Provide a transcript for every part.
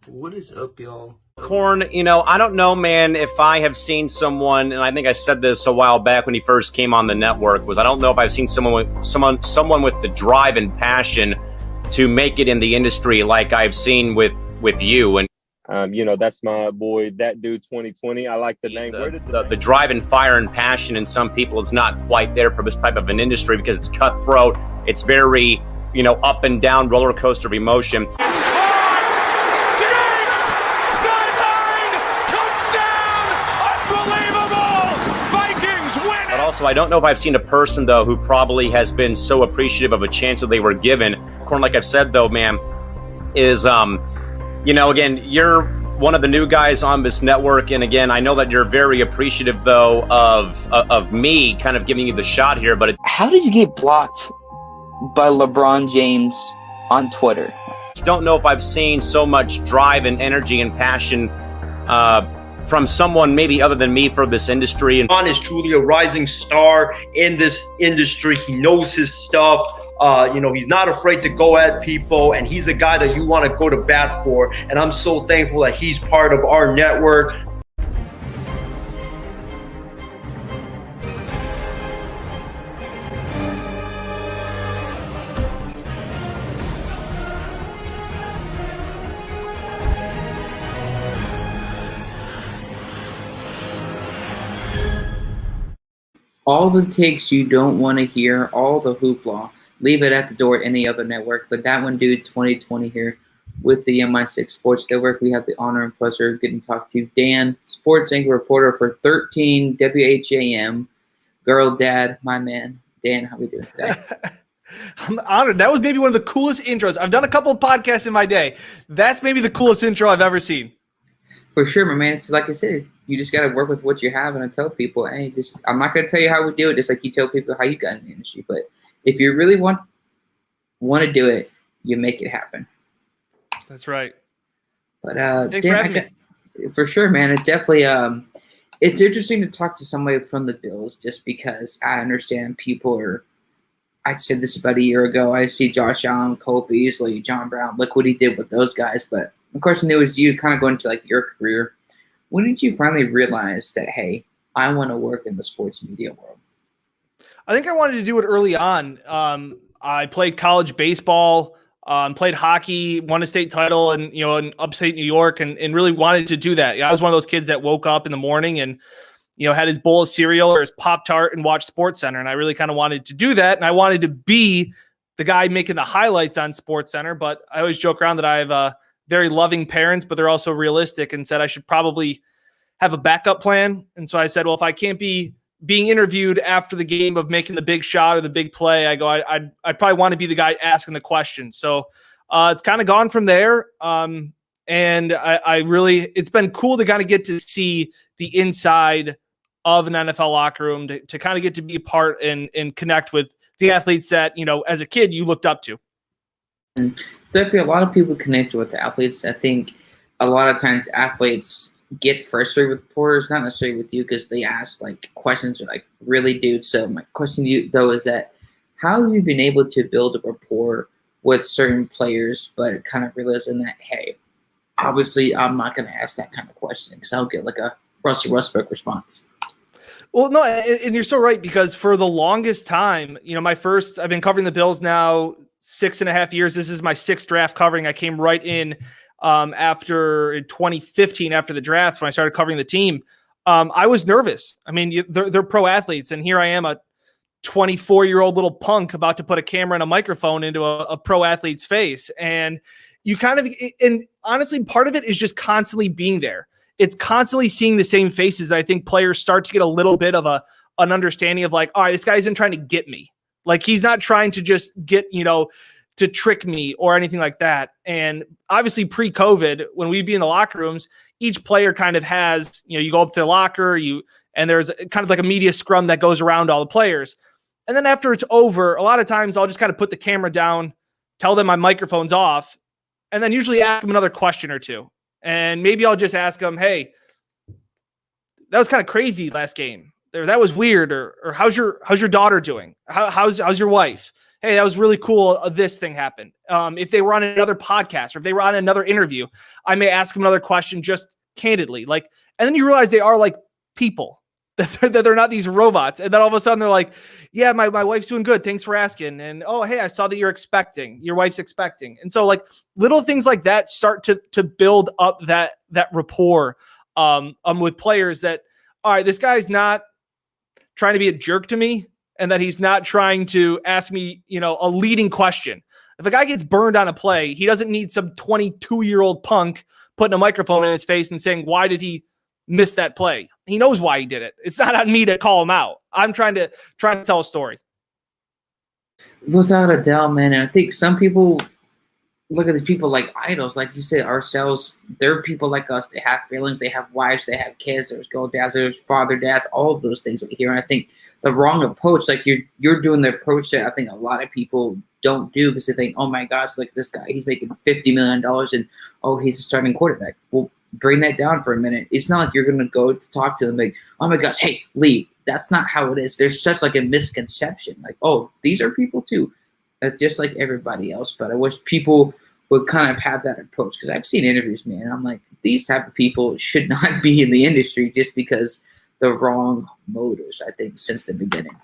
What is up, y'all? Corn, I don't know, man, if I have seen someone, and I think I said this a while back when he first came on the network, was I don't know if I've seen someone with the drive and passion to make it in the industry like I've seen with you. And that's my boy, that dude 2020. I like the name. The drive and fire and passion in some people is not quite there for this type of an industry because it's cutthroat. It's very, up and down roller coaster of emotion. Also, I don't know if I've seen a person, though, who probably has been so appreciative of a chance that they were given. Corn, like I've said, though, man, is, again, you're one of the new guys on this network. And again, I know that you're very appreciative, though, of me kind of giving you the shot here. But how did you get blocked by LeBron James on Twitter? I don't know if I've seen so much drive and energy and passion from someone maybe other than me for this industry. And LeBron is truly a rising star in this industry. He knows his stuff. He's not afraid to go at people, and he's a guy that you want to go to bat for. And I'm so thankful that he's part of our network. All the takes you don't want to hear, all the hoopla, leave it at the door at any other network. But that one, dude, 2020 here with the MI6 Sports Network. We have the honor and pleasure of getting to talk to Dan, sports anchor reporter for 13 WHAM. Girl, dad, my man. Dan, how we doing today? I'm honored. That was maybe one of the coolest intros. I've done a couple of podcasts in my day. That's maybe the coolest intro I've ever seen. For sure, my man. It's like I said, you just got to work with what you have, and I tell people, hey, I'm not going to tell you how we do it, just like you tell people how you got in the industry. But if you really want to do it, you make it happen. That's right. But thanks for having me. For sure, man. It's definitely it's interesting to talk to somebody from the Bills, just because I understand people are. I said this about a year ago. I see Josh Allen, Cole Beasley, John Brown. Look what he did with those guys. But of course, it was you kind of going to like your career. When did you finally realize that, hey, I want to work in the sports media world? I think I wanted to do it early on. I played college baseball, played hockey, won a state title in upstate New York, and really wanted to do that. I was one of those kids that woke up in the morning and, had his bowl of cereal or his Pop-Tart and watched SportsCenter. And I really kind of wanted to do that. And I wanted to be the guy making the highlights on SportsCenter. But I always joke around that I have very loving parents, but they're also realistic, and said I should probably have a backup plan. And so I said, well, if I can't be being interviewed after the game of making the big shot or the big play, I'd probably want to be the guy asking the questions. So it's kind of gone from there. And I really, it's been cool to kind of get to see the inside of an NFL locker room, to kind of get to be a part and connect with the athletes that, as a kid you looked up to. And definitely a lot of people connect with the athletes. I think a lot of times athletes get frustrated with reporters, not necessarily with you, because they ask like questions are like, really, dude? So my question to you though is that how have you been able to build a rapport with certain players, but kind of realizing that, hey, obviously I'm not going to ask that kind of question because I'll get like a Russell Westbrook response. Well, no, and you're so right, because for the longest time, I've been covering the Bills now 6.5 years. This is my sixth draft covering. I came right in after 2015, after the draft, when I started covering the team. I was nervous. I mean, they're pro athletes, and here I am, a 24-year-old little punk about to put a camera and a microphone into a pro athlete's face. And you kind of, and honestly, part of it is just constantly being there. It's constantly seeing the same faces that I think players start to get a little bit of an understanding of, like, all right, this guy isn't trying to get me. Like he's not trying to just get, to trick me or anything like that. And obviously pre-COVID, when we'd be in the locker rooms, each player kind of has, you go up to the locker, and there's kind of like a media scrum that goes around all the players. And then after it's over, a lot of times I'll just kind of put the camera down, tell them my microphone's off, and then usually ask them another question or two. And maybe I'll just ask them, hey, that was kind of crazy last game. That was weird. Or how's your daughter doing? How's your wife? Hey, that was really cool. This thing happened. If they were on another podcast or if they were on another interview, I may ask them another question just candidly. Like, and then you realize they are like people, that they're not these robots. And then all of a sudden they're like, yeah, my wife's doing good. Thanks for asking. And, oh, hey, I saw that your wife's expecting. And so like little things like that start to build up that rapport with players that, all right, this guy's not trying to be a jerk to me, and that he's not trying to ask me, a leading question. If a guy gets burned on a play, he doesn't need some 22-year-old punk putting a microphone in his face and saying, why did he miss that play? He knows why he did it. It's not on me to call him out. I'm trying to tell a story. Without a doubt, man. And I think some people look at these people like idols, like you said, ourselves. They're people like us. They have feelings. They have wives. They have kids. There's girl dads. There's father dads. All of those things over here. And I think the wrong approach, like you're doing the approach that I think a lot of people don't do, because they think, oh my gosh, like this guy, he's making $50 million and oh, he's a starting quarterback. Well, bring that down for a minute. It's not like you're going to go to talk to them like, oh my gosh, hey, leave. That's not how it is. There's such like a misconception. Like, oh, these are people too, just like everybody else. But I wish people would kind of have that approach, because I've seen interviews, man. I'm like, these type of people should not be in the industry just because the wrong motives, I think, since the beginning.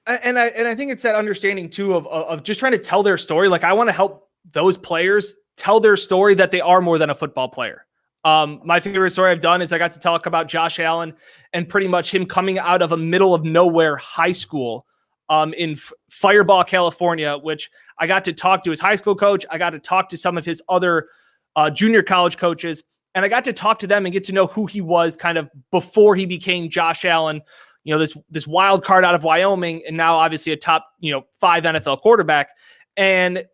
And I think it's that understanding too of just trying to tell their story. Like I want to help those players tell their story that they are more than a football player. My favorite story I've done is I got to talk about Josh Allen and pretty much him coming out of a middle of nowhere high school in Fireball, California, which I got to talk to his high school coach. I got to talk to some of his other junior college coaches, and I got to talk to them and get to know who he was kind of before he became Josh Allen, this wild card out of Wyoming, and now obviously a top, 5 NFL quarterback. And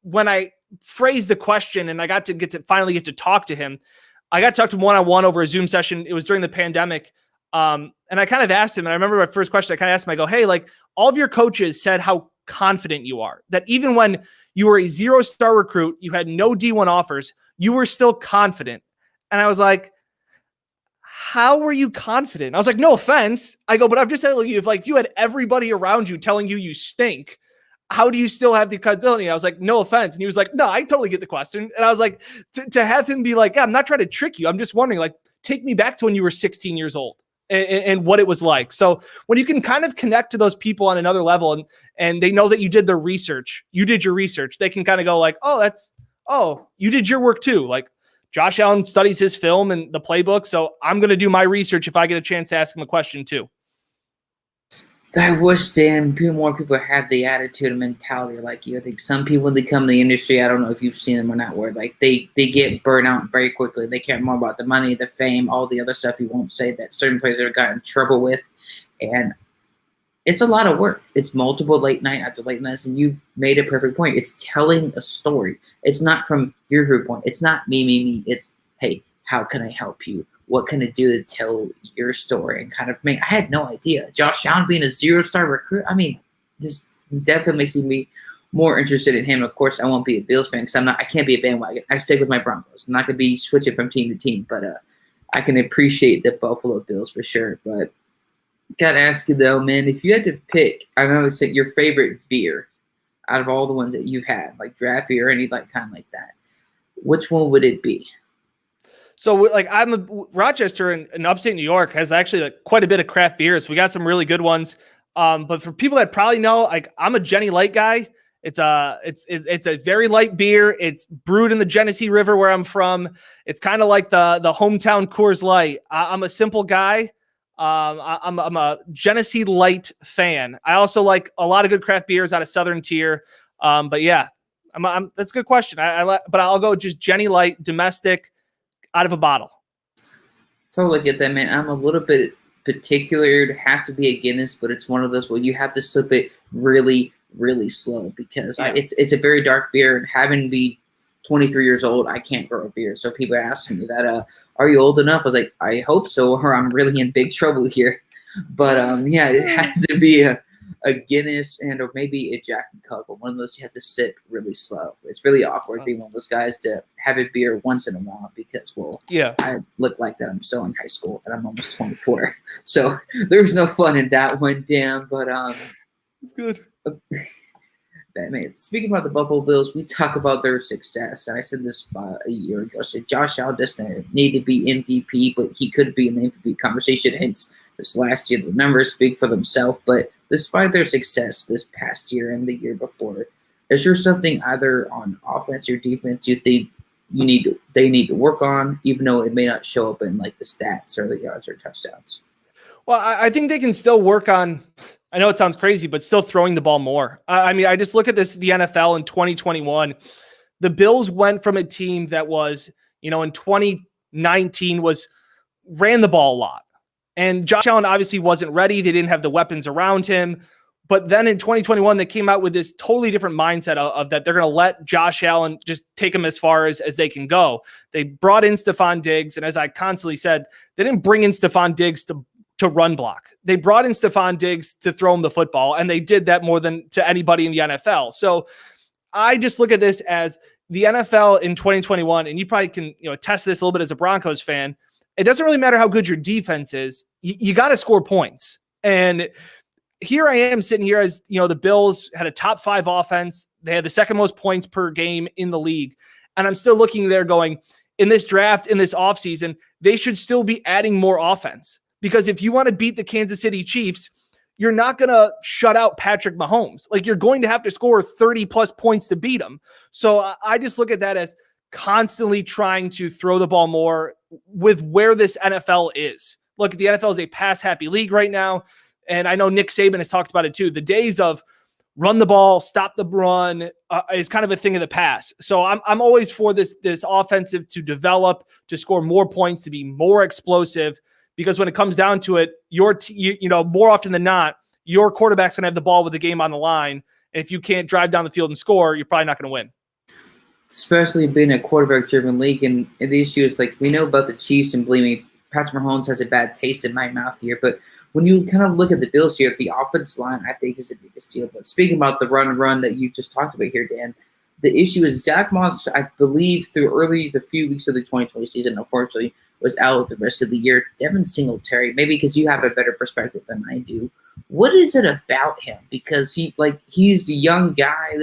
when I phrased the question and I got to finally get to talk to him, I got to talk to him one-on-one over a Zoom session. It was during the pandemic. And I kind of asked him, and I remember my first question, I kind of asked him, I go, hey, like all of your coaches said how confident you are, that even when you were a 0-star recruit, you had no D1 offers, you were still confident. And I was like, how were you confident? I was like, no offense. I go, but I'm just telling you, if you had everybody around you telling you stink, how do you still have the credibility? I was like, no offense. And he was like, no, I totally get the question. And I was like, to have him be like, yeah, I'm not trying to trick you. I'm just wondering, like, take me back to when you were 16 years old and what it was like. So when you can kind of connect to those people on another level and they know that you did the research, you did your research, they can kind of go like, oh, you did your work too. Like Josh Allen studies his film and the playbook. So I'm going to do my research if I get a chance to ask him a question too. I wish, more people had the attitude and mentality like you. I think some people, when they come to the industry, I don't know if you've seen them or not, where like they get burnt out very quickly. They care more about the money, the fame, all the other stuff you won't say that certain players have gotten in trouble with. And it's a lot of work. It's multiple late night after late nights, and you made a perfect point. It's telling a story. It's not from your viewpoint. It's not me. It's, hey, how can I help you? What can I do to tell your story? And kind of I had no idea. Josh Allen being a 0-star recruit, I mean, this definitely makes me more interested in him. Of course, I won't be a Bills fan because I can't be a bandwagon. I stick with my Broncos. I'm not going to be switching from team to team, but I can appreciate the Buffalo Bills for sure. But got to ask you though, man, if you had to pick, I know it's your favorite beer out of all the ones that you've had, like draft beer or any kind like that, which one would it be? So like Rochester in upstate New York has actually quite a bit of craft beers. We got some really good ones. But for people that probably know, like I'm a Jenny Light guy. It's a very light beer. It's brewed in the Genesee River where I'm from. It's kind of like the hometown Coors Light. I'm a simple guy. I'm a Genesee Light fan. I also like a lot of good craft beers out of Southern Tier. But yeah, that's a good question. But I'll go just Jenny Light domestic out of a bottle. Totally get that, man. I'm a little bit particular. It'd have to be a Guinness, but it's one of those where you have to sip it really, really slow because Yeah. it's a very dark beer. And having be 23 years old, I can't grow a beer. So people are asking me that, are you old enough? I was like, I hope so, or I'm really in big trouble here. But yeah, it had to be a Guinness or maybe a Jack and Coke, but one of those you have to sip really slow. It's really awkward being one of those guys to have a beer once in a while because, well, Yeah. I look like that I'm still in high school and I'm almost 24. So there's no fun in that one, damn. But It's good. man, speaking about the Buffalo Bills, we talk about their success. And I said this about a year ago. I said Josh Allen doesn't need to be MVP, but he could be in the MVP conversation. Hence, this last year, the numbers speak for themselves. But despite their success this past year and the year before, is there something either on offense or defense you think they need to work on, even though it may not show up in like the stats or the yards or touchdowns? Well, I think they can still work on, I know it sounds crazy, but still throwing the ball more. I mean, I just look at the NFL in 2021. The Bills went from a team that was, in 2019 ran the ball a lot. And Josh Allen obviously wasn't ready. They didn't have the weapons around him. But then in 2021, they came out with this totally different mindset of that they're going to let Josh Allen just take them as far as they can go. They brought in Stephon Diggs. And as I constantly said, they didn't bring in Stephon Diggs to run block. They brought in Stephon Diggs to throw him the football. And they did that more than to anybody in the NFL. So I just look at this as the NFL in 2021, and you probably can attest to this a little bit as a Broncos fan. It doesn't really matter how good your defense is. You got to score points. And here I am sitting here as, the Bills had a top 5 offense. They had the second most points per game in the league. And I'm still looking there going, in this draft, in this offseason, they should still be adding more offense. Because if you want to beat the Kansas City Chiefs, you're not going to shut out Patrick Mahomes. Like, you're going to have to score 30 plus points to beat him. So I just look at that as constantly trying to throw the ball more with where this NFL is. Look, the NFL is a pass-happy league right now, and I know Nick Saban has talked about it too. The days of run the ball, stop the run is kind of a thing of the past. So I'm always for this offensive to develop, to score more points, to be more explosive, because when it comes down to it, more often than not, your quarterback's going to have the ball with the game on the line, and if you can't drive down the field and score, you're probably not going to win. Especially being a quarterback-driven league, and the issue is, like, we know about the Chiefs, and believe me, Patrick Mahomes has a bad taste in my mouth here, but when you kind of look at the Bills here, the offensive line, I think, is the biggest deal. But speaking about the run that you just talked about here, Dan, the issue is Zach Moss, I believe, through the few weeks of the 2020 season, unfortunately, was out the rest of the year. Devin Singletary, maybe because you have a better perspective than I do, what is it about him? Because he's a young guy,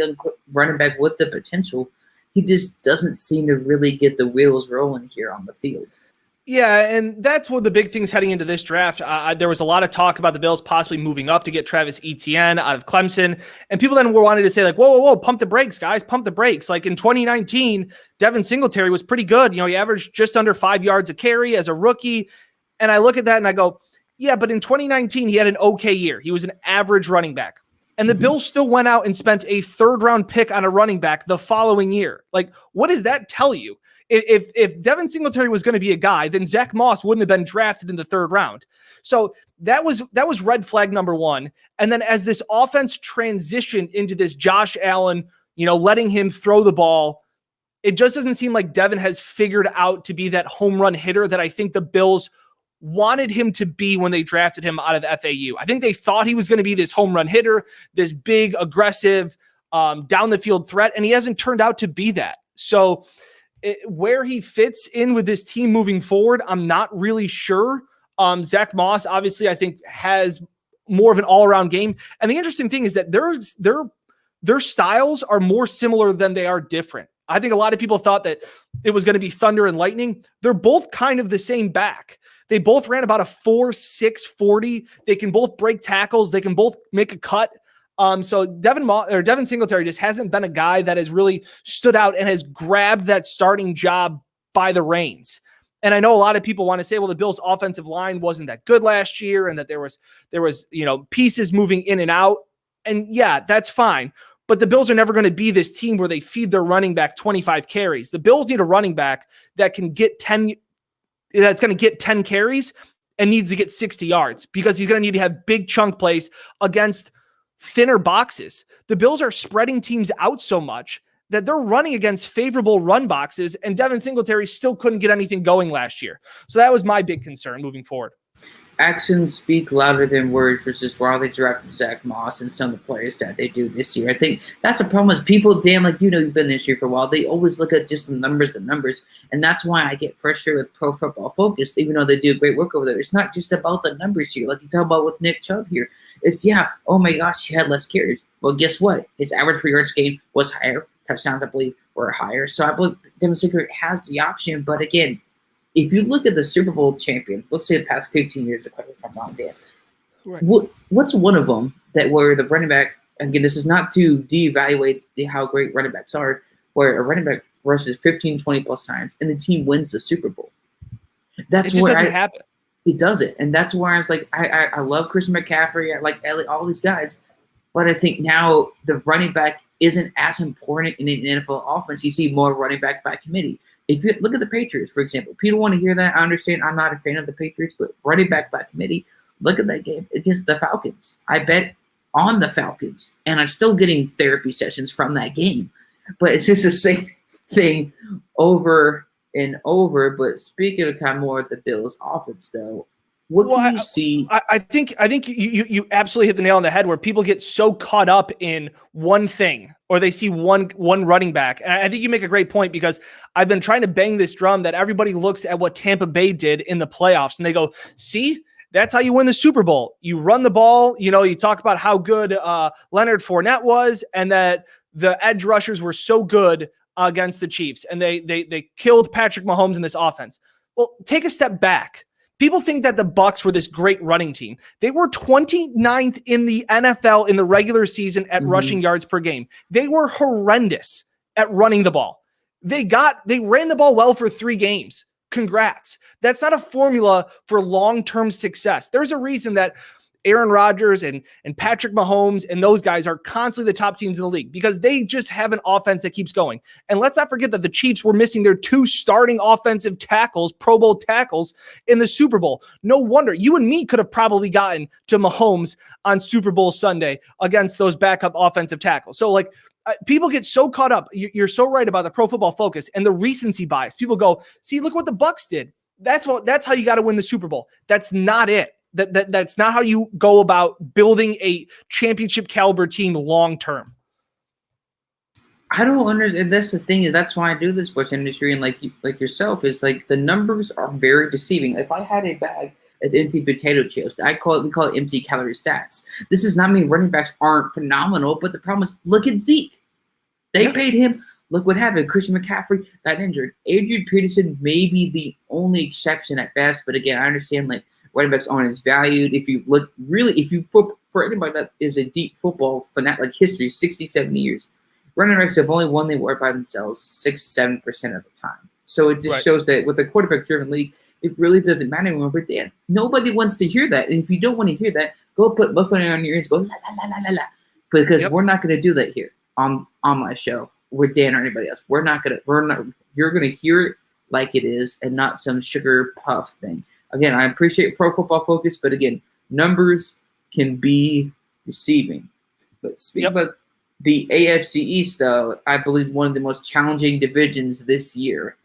running back with the potential. He just doesn't seem to really get the wheels rolling here on the field. Yeah, and that's one of the big things heading into this draft. There was a lot of talk about the Bills possibly moving up to get Travis Etienne out of Clemson, and people then were wanting to say, like, whoa, pump the brakes, guys, pump the brakes. Like in 2019, Devin Singletary was pretty good. He averaged just under 5 yards a carry as a rookie, and I look at that and I go, yeah, but in 2019, he had an okay year. He was an average running back. And the Bills still went out and spent a 3rd-round pick on a running back the following year. Like, what does that tell you? If Devin Singletary was going to be a guy, then Zach Moss wouldn't have been drafted in the 3rd round. So that was red flag number 1. And then as this offense transitioned into this Josh Allen, letting him throw the ball, it just doesn't seem like Devin has figured out to be that home run hitter that I think the Bills wanted him to be when they drafted him out of FAU. I think they thought he was going to be this home run hitter, this big, aggressive, down the field threat, and he hasn't turned out to be that. So where he fits in with this team moving forward, I'm not really sure. Zach Moss, obviously, I think has more of an all-around game. And the interesting thing is that their styles are more similar than they are different. I think a lot of people thought that it was going to be thunder and lightning. They're both kind of the same back. They both ran about a 4.6 40. They can both break tackles. They can both make a cut. So Devin Singletary just hasn't been a guy that has really stood out and has grabbed that starting job by the reins. And I know a lot of people want to say, well, the Bills' offensive line wasn't that good last year, and that there was pieces moving in and out. And yeah, that's fine. But the Bills are never going to be this team where they feed their running back 25 carries. The Bills need a running back that can get 10. That's going to get 10 carries and needs to get 60 yards, because he's going to need to have big chunk plays against thinner boxes. The Bills are spreading teams out so much that they're running against favorable run boxes, and Devin Singletary still couldn't get anything going last year. So that was my big concern moving forward. Actions speak louder than words, which is why they drafted Zach Moss and some of the players that they do this year. I think that's the problem is people, Dan, like you've been this year for a while, they always look at just the numbers, and that's why I get frustrated with Pro Football Focus, even though they do great work over there. It's not just about the numbers here, like you talk about with Nick Chubb here. It's, oh my gosh, he had less carries. Well, guess what? His average per yards game was higher. Touchdowns, I believe, were higher. So I believe Devin Singletary has the option, but again, if you look at the Super Bowl champion, let's say the past 15 years, if I'm wrong, Dan, right. What's one of them that where the running back, again, this is not to deevaluate how great running backs are, where a running back rushes 15, 20 plus times and the team wins the Super Bowl? That's it just doesn't happen. It doesn't. And that's where I was like, I love Christian McCaffrey, I like Elliott, all these guys, but I think now the running back isn't as important in an NFL offense. You see more running back by committee. If you look at the Patriots, for example, people want to hear that. I understand I'm not a fan of the Patriots, but running back by committee, look at that game against the Falcons. I bet on the Falcons, and I'm still getting therapy sessions from that game. But it's just the same thing over and over. But speaking of kind of more of the Bills offense, though, what can you see? I think you absolutely hit the nail on the head where people get so caught up in one thing or they see one running back. And I think you make a great point because I've been trying to bang this drum that everybody looks at what Tampa Bay did in the playoffs and they go, see, that's how you win the Super Bowl. You run the ball. You talk about how good Leonard Fournette was and that the edge rushers were so good against the Chiefs and they killed Patrick Mahomes in this offense. Well, take a step back. People think that the Bucs were this great running team. They were 29th in the NFL in the regular season at rushing yards per game. They were horrendous at running the ball. They ran the ball well for 3 games. Congrats. That's not a formula for long-term success. There's a reason that Aaron Rodgers and Patrick Mahomes and those guys are constantly the top teams in the league because they just have an offense that keeps going. And let's not forget that the Chiefs were missing their 2 starting offensive tackles, Pro Bowl tackles in the Super Bowl. No wonder you and me could have probably gotten to Mahomes on Super Bowl Sunday against those backup offensive tackles. So people get so caught up. You're so right about the Pro Football Focus and the recency bias. People go, see, look what the Bucs did. That's how you got to win the Super Bowl. That's not it. That's not how you go about building a championship caliber team long term. I don't understand. That's the thing. That's why I do this sports industry, and like yourself, is like the numbers are very deceiving. If I had a bag of empty potato chips, we call it empty calorie stats. This does not mean running backs aren't phenomenal, but the problem is, look at Zeke. They paid him. Look what happened. Christian McCaffrey got injured. Adrian Peterson may be the only exception at best, but again, I understand running backs aren't as valued. If you look for anybody that is a deep football fanatic, history, 60, 70 years, running backs have only won the award by themselves 6-7% of the time. So it just shows that with a quarterback-driven league, it really doesn't matter anymore. But Dan, nobody wants to hear that. And if you don't want to hear that, go put buffalo on your ears, go la la la la la, because we're not going to do that here on my show with Dan or anybody else. You're going to hear it like it is and not some sugar puff thing. Again, I appreciate Pro Football Focus, but again, numbers can be deceiving. But speaking about the AFC East, though, I believe one of the most challenging divisions this year.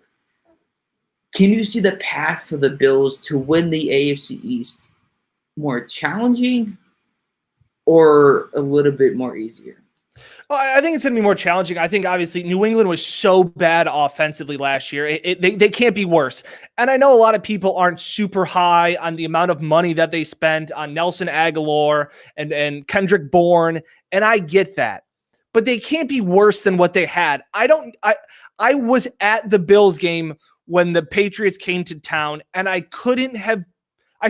Can you see the path for the Bills to win the AFC East more challenging or a little bit more easier? Well, I think it's going to be more challenging. I think, obviously, New England was so bad offensively last year. They can't be worse. And I know a lot of people aren't super high on the amount of money that they spent on Nelson Aguilar and Kendrick Bourne, and I get that. But they can't be worse than what they had. I was at the Bills game when the Patriots came to town, and I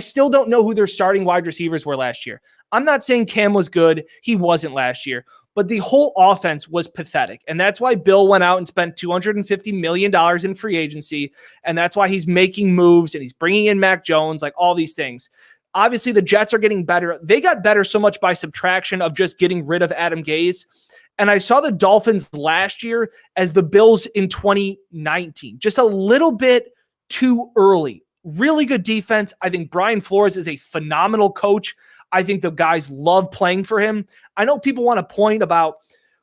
still don't know who their starting wide receivers were last year. I'm not saying Cam was good. He wasn't last year. But the whole offense was pathetic. And that's why Bill went out and spent $250 million in free agency. And that's why he's making moves and he's bringing in Mac Jones, like all these things. Obviously, the Jets are getting better. They got better so much by subtraction of just getting rid of Adam Gase. And I saw the Dolphins last year as the Bills in 2019, just a little bit too early. Really good defense. I think Brian Flores is a phenomenal coach. I think the guys love playing for him. I know people want to point about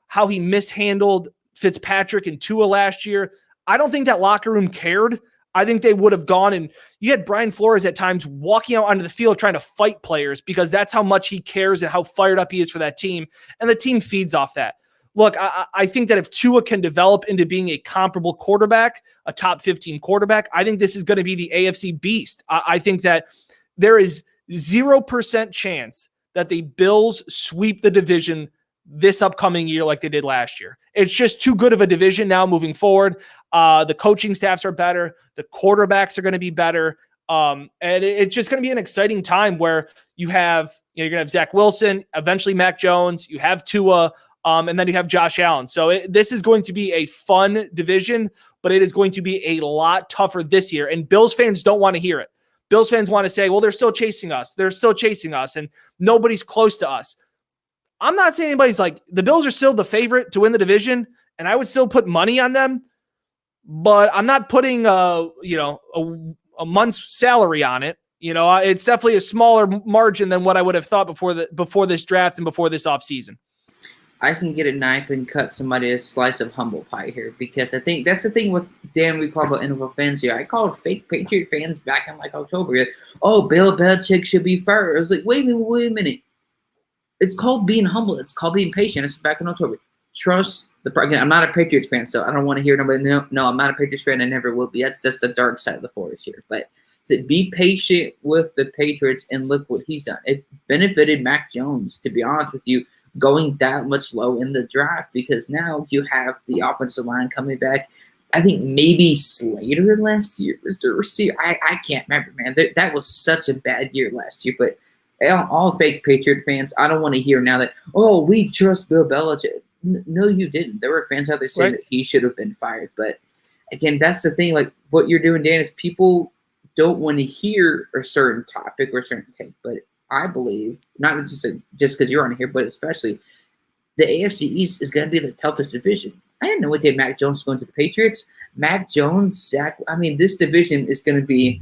how he mishandled Fitzpatrick and Tua last year. I don't think that locker room cared. I think they would have gone, and you had Brian Flores at times walking out onto the field trying to fight players because that's how much he cares and how fired up he is for that team. And the team feeds off that. Look, I think that if Tua can develop into being a comparable quarterback, a top 15 quarterback, I think this is going to be the AFC beast. I think that there is 0% chance that the Bills sweep the division this upcoming year like they did last year. It's just too good of a division now moving forward. The coaching staffs are better. The quarterbacks are going to be better. And it's just going to be an exciting time where you're going to have Zach Wilson, eventually Mac Jones, you have Tua, and then you have Josh Allen. So this is going to be a fun division, but it is going to be a lot tougher this year. And Bills fans don't want to hear it. Bills fans want to say, well, they're still chasing us. They're still chasing us, and nobody's close to us. I'm not saying anybody's like, the Bills are still the favorite to win the division, and I would still put money on them, but I'm not putting a month's salary on it. It's definitely a smaller margin than what I would have thought before this draft and before this offseason. I can get a knife and cut somebody a slice of humble pie here, because I think that's the thing with Dan. We call about NFL fans here. I called fake Patriot fans back in like October. Like, oh, Bill Belichick should be fired. I was like, wait a minute. It's called being humble. It's called being patient. It's back in October. Trust again. I'm not a Patriots fan, so I don't want to hear nobody. No, I'm not a Patriots fan. I never will be. That's the dark side of the forest here. But to be patient with the Patriots, and look what he's done. It benefited Mac Jones, to be honest with you, going that much low in the draft, because now you have the offensive line coming back. I think maybe Slater last year was the receiver. I can't remember, man. That was such a bad year last year. But all fake Patriot fans, I don't want to hear now that, oh, we trust Bill Belichick. No, you didn't. There were fans out there saying that he should have been fired. But again, that's the thing. Like what you're doing, Dan, is people don't want to hear a certain topic or a certain take. But I believe, not just because you're on here, but especially the AFC East is going to be the toughest division. I had no idea Mac Jones was going to the Patriots. Mac Jones, Zach. I mean, this division is going to be,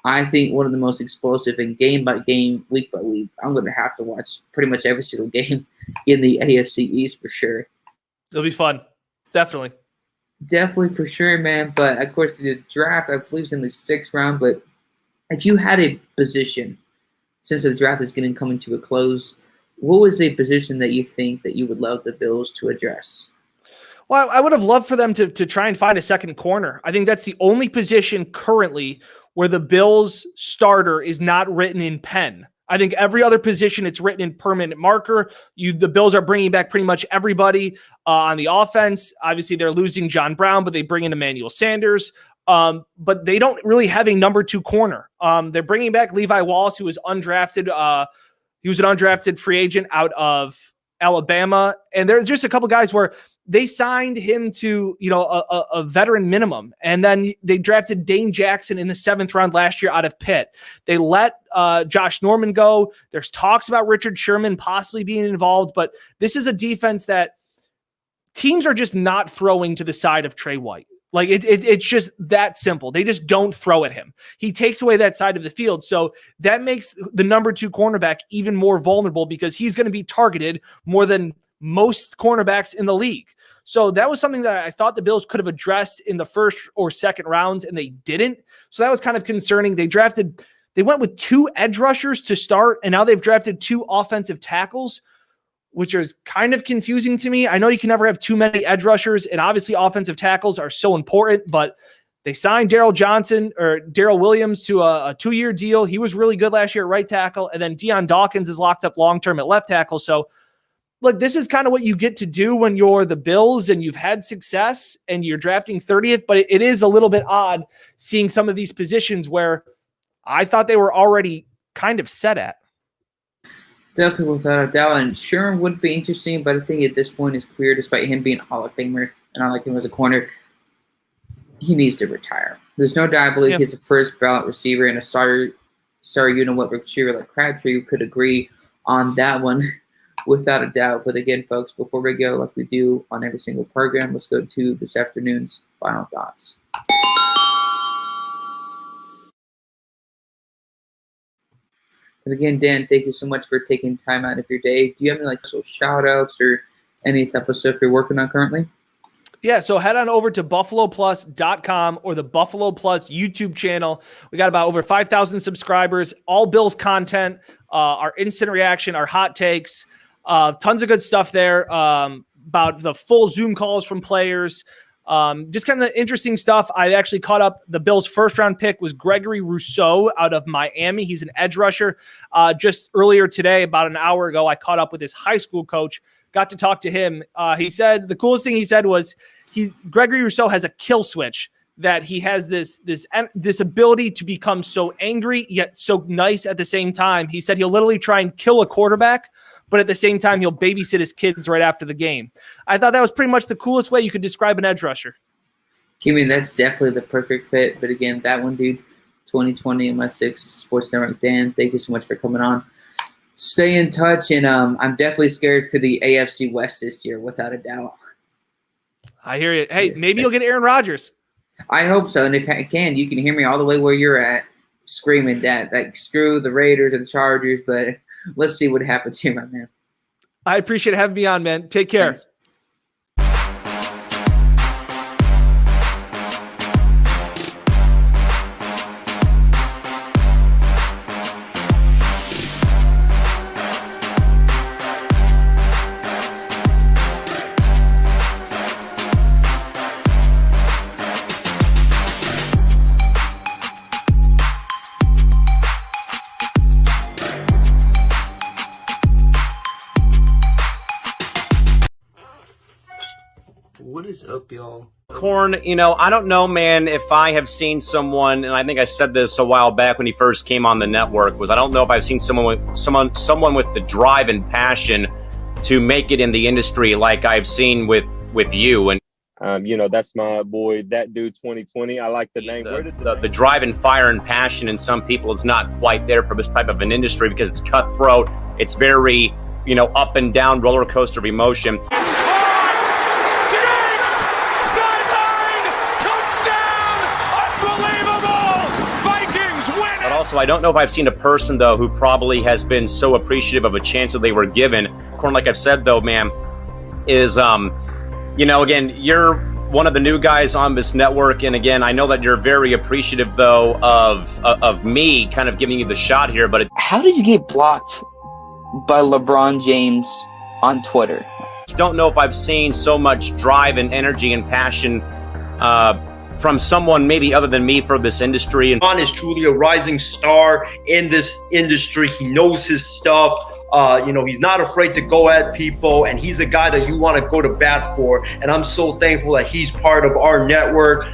I think, one of the most explosive, and game by game, week by week. I'm going to have to watch pretty much every single game in the AFC East for sure. It'll be fun. Definitely. Definitely for sure, man. But of course, the draft, I believe, is in the 6th round. But if you had a position, since the draft is coming to a close, what was a position that you think that you would love the Bills to address? Well, I would have loved for them to try and find a second corner. I think that's the only position currently where the Bills starter is not written in pen. I think every other position it's written in permanent marker. The Bills are bringing back pretty much everybody on the offense. Obviously, they're losing John Brown, but they bring in Emmanuel Sanders. But they don't really have a number 2 corner. They're bringing back Levi Wallace, who was undrafted. He was an undrafted free agent out of Alabama. And there's just a couple guys where they signed him to, a veteran minimum. And then they drafted Dane Jackson in the 7th round last year out of Pitt. They let Josh Norman go. There's talks about Richard Sherman possibly being involved, but this is a defense that teams are just not throwing to the side of Trey White. Like it's just that simple. They just don't throw at him. He takes away that side of the field. So that makes the number 2 cornerback even more vulnerable, because he's going to be targeted more than most cornerbacks in the league. So that was something that I thought the Bills could have addressed in the 1st or 2nd rounds, and they didn't. So that was kind of concerning. They went with 2 edge rushers to start, and now they've drafted 2 offensive tackles, which is kind of confusing to me. I know you can never have too many edge rushers, and obviously offensive tackles are so important, but they signed Daryl Williams to a 2-year deal. He was really good last year at right tackle, and then Deion Dawkins is locked up long-term at left tackle. So look, this is kind of what you get to do when you're the Bills and you've had success and you're drafting 30th, but it is a little bit odd seeing some of these positions where I thought they were already kind of set at. Definitely, without a doubt. And Sherman would be interesting, but I think at this point it's clear, despite him being a Hall of Famer, and I like him as a corner, he needs to retire. There's no doubt. I believe he's a first ballot receiver, and a sorry, what receiver like Crabtree could agree on that one without a doubt. But again, folks, before we go, like we do on every single program, let's go to this afternoon's final thoughts. And again, Dan, thank you so much for taking time out of your day. Do you have any like social shout outs or any type of stuff you're working on currently? Yeah, so head on over to buffaloplus.com or the Buffalo Plus YouTube channel. We got about over 5,000 subscribers, all Bills content, our instant reaction, our hot takes, tons of good stuff there about the full Zoom calls from players. Just kind of interesting stuff. I actually caught up. The Bills' first-round pick was Gregory Rousseau out of Miami. He's an edge rusher. Just earlier today, about an hour ago, I caught up with his high school coach. Got to talk to him. He said the coolest thing he said was Gregory Rousseau has a kill switch, that he has this ability to become so angry yet so nice at the same time. He said he'll literally try and kill a quarterback, but at the same time he'll babysit his kids right after the game. I thought that was pretty much the coolest way you could describe an edge rusher. Kimmy, that's definitely the perfect fit. But again, that one, dude, 2020 MI6 Sports Network. Dan, thank you so much for coming on. Stay in touch, and I'm definitely scared for the AFC West this year, without a doubt. I hear you. Hey, maybe you'll get Aaron Rodgers. I hope so, and if I can, you can hear me all the way where you're at, screaming that, like, screw the Raiders and the Chargers, but let's see what happens here, my man. I appreciate having me on, man. Take care. Thanks. What is up, y'all? Corn, I don't know, man, if I have seen someone, and I think I said this a while back when he first came on the network, was I don't know if I've seen someone with the drive and passion to make it in the industry like I've seen with you. And that's my boy, that dude 2020. I like the name. The drive and fire and passion in some people is not quite there for this type of an industry because it's cutthroat. It's very, up and down roller coaster of emotion. Also, I don't know if I've seen a person, though, who probably has been so appreciative of a chance that they were given. Corn, like I've said, though, man, is, again, you're one of the new guys on this network. And again, I know that you're very appreciative, though, of me kind of giving you the shot here. But How did you get blocked by LeBron James on Twitter? I don't know if I've seen so much drive and energy and passion from someone maybe other than me for this industry. And LeBron is truly a rising star in this industry. He knows his stuff. He's not afraid to go at people, and he's a guy that you want to go to bat for. And I'm so thankful that he's part of our network.